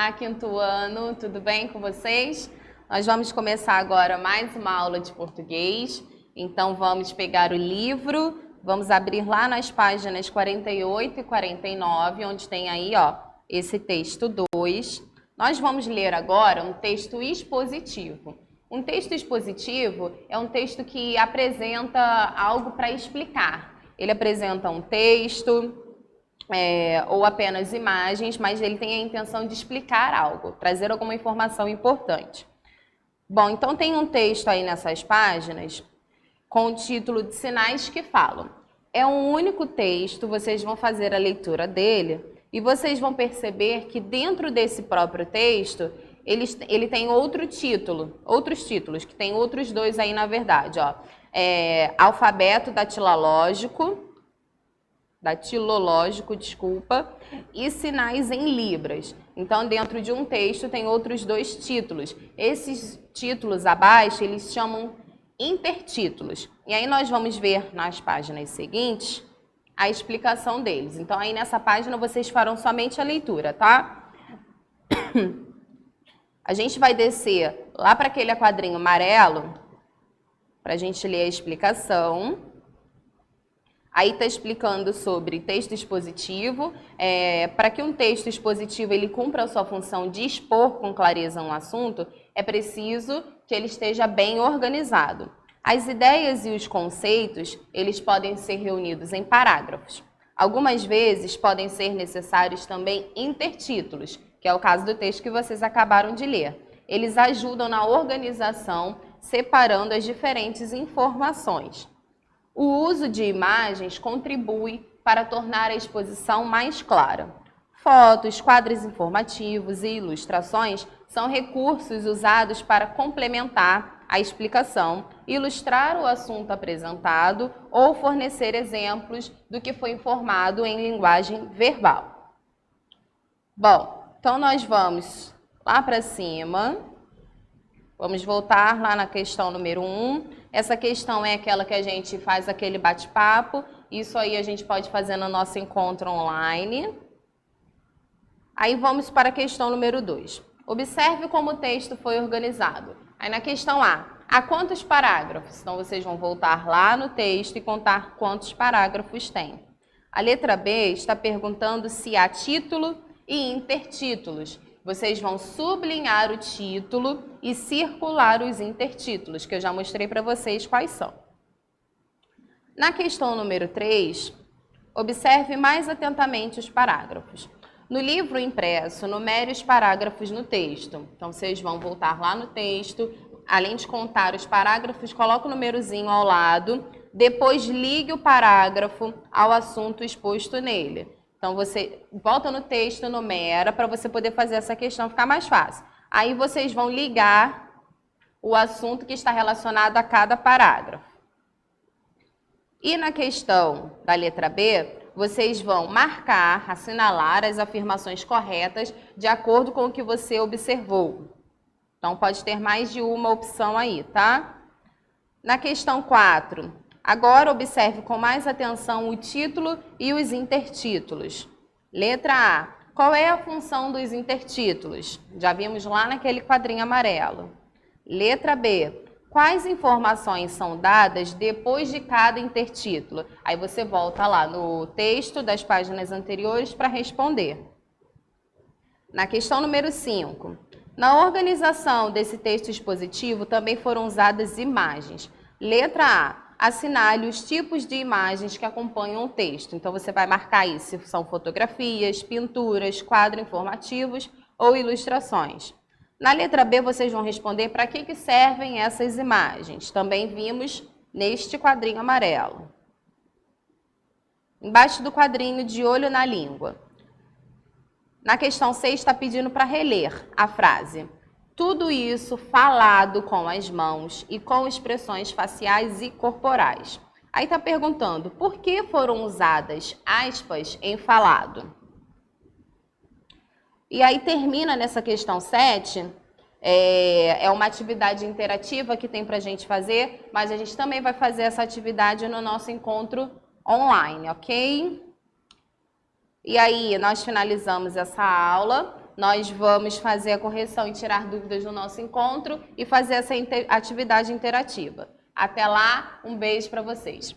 Olá, quinto ano, tudo bem com vocês? Nós vamos começar agora mais uma aula de português. Então vamos pegar o livro, vamos abrir lá nas páginas 48 e 49, onde tem aí, ó, esse texto 2. Nós vamos ler agora um texto expositivo. Um texto expositivo é um texto que apresenta algo para explicar. Ele apresenta um texto, ou apenas imagens, mas ele tem a intenção de explicar algo, trazer alguma informação importante. Bom, então tem um texto aí nessas páginas com o título de Sinais que Falam. É um único texto, vocês vão fazer a leitura dele e vocês vão perceber que dentro desse próprio texto ele tem outros títulos, que tem outros dois aí na verdade, ó. Alfabeto datilológico, e sinais em libras. Então, dentro de um texto tem outros dois títulos. Esses títulos abaixo, eles chamam intertítulos. E aí nós vamos ver nas páginas seguintes a explicação deles. Então, aí nessa página vocês farão somente a leitura, tá? A gente vai descer lá para aquele quadrinho amarelo para a gente ler a explicação. Aí está explicando sobre texto expositivo. Para que um texto expositivo ele cumpra a sua função de expor com clareza um assunto, é preciso que ele esteja bem organizado. As ideias e os conceitos, eles podem ser reunidos em parágrafos. Algumas vezes podem ser necessários também intertítulos, que é o caso do texto que vocês acabaram de ler. Eles ajudam na organização, separando as diferentes informações. O uso de imagens contribui para tornar a exposição mais clara. Fotos, quadros informativos e ilustrações são recursos usados para complementar a explicação, ilustrar o assunto apresentado ou fornecer exemplos do que foi informado em linguagem verbal. Bom, então nós vamos lá para cima. Vamos voltar lá na questão número 1. Essa questão é aquela que a gente faz aquele bate-papo. Isso aí a gente pode fazer no nosso encontro online. Aí vamos para a questão número 2. Observe como o texto foi organizado. Aí na questão A, há quantos parágrafos? Então vocês vão voltar lá no texto e contar quantos parágrafos tem. A letra B está perguntando se há título e intertítulos. Vocês vão sublinhar o título e circular os intertítulos, que eu já mostrei para vocês quais são. Na questão número 3, observe mais atentamente os parágrafos. No livro impresso, numere os parágrafos no texto. Então, vocês vão voltar lá no texto, além de contar os parágrafos, coloque o númerozinho ao lado, depois ligue o parágrafo ao assunto exposto nele. Então, você volta no texto, numera, para você poder fazer essa questão ficar mais fácil. Aí, vocês vão ligar o assunto que está relacionado a cada parágrafo. E na questão da letra B, vocês vão marcar, assinalar as afirmações corretas de acordo com o que você observou. Então, pode ter mais de uma opção aí, tá? Na questão 4... agora observe com mais atenção o título e os intertítulos. Letra A. Qual é a função dos intertítulos? Já vimos lá naquele quadrinho amarelo. Letra B. Quais informações são dadas depois de cada intertítulo? Aí você volta lá no texto das páginas anteriores para responder. Na questão número 5. Na organização desse texto expositivo também foram usadas imagens. Letra A. Assinale os tipos de imagens que acompanham o texto. Então, você vai marcar aí se são fotografias, pinturas, quadros informativos ou ilustrações. Na letra B, vocês vão responder para que servem essas imagens. Também vimos neste quadrinho amarelo. Embaixo do quadrinho, de olho na língua. Na questão 6, está pedindo para reler a frase. Tudo isso falado com as mãos e com expressões faciais e corporais. Aí está perguntando, por que foram usadas aspas em falado? E aí termina nessa questão 7, é uma atividade interativa que tem para a gente fazer, mas a gente também vai fazer essa atividade no nosso encontro online, ok? E aí nós finalizamos essa aula. nós vamos fazer a correção e tirar dúvidas no nosso encontro e fazer essa atividade interativa. Até lá, um beijo para vocês.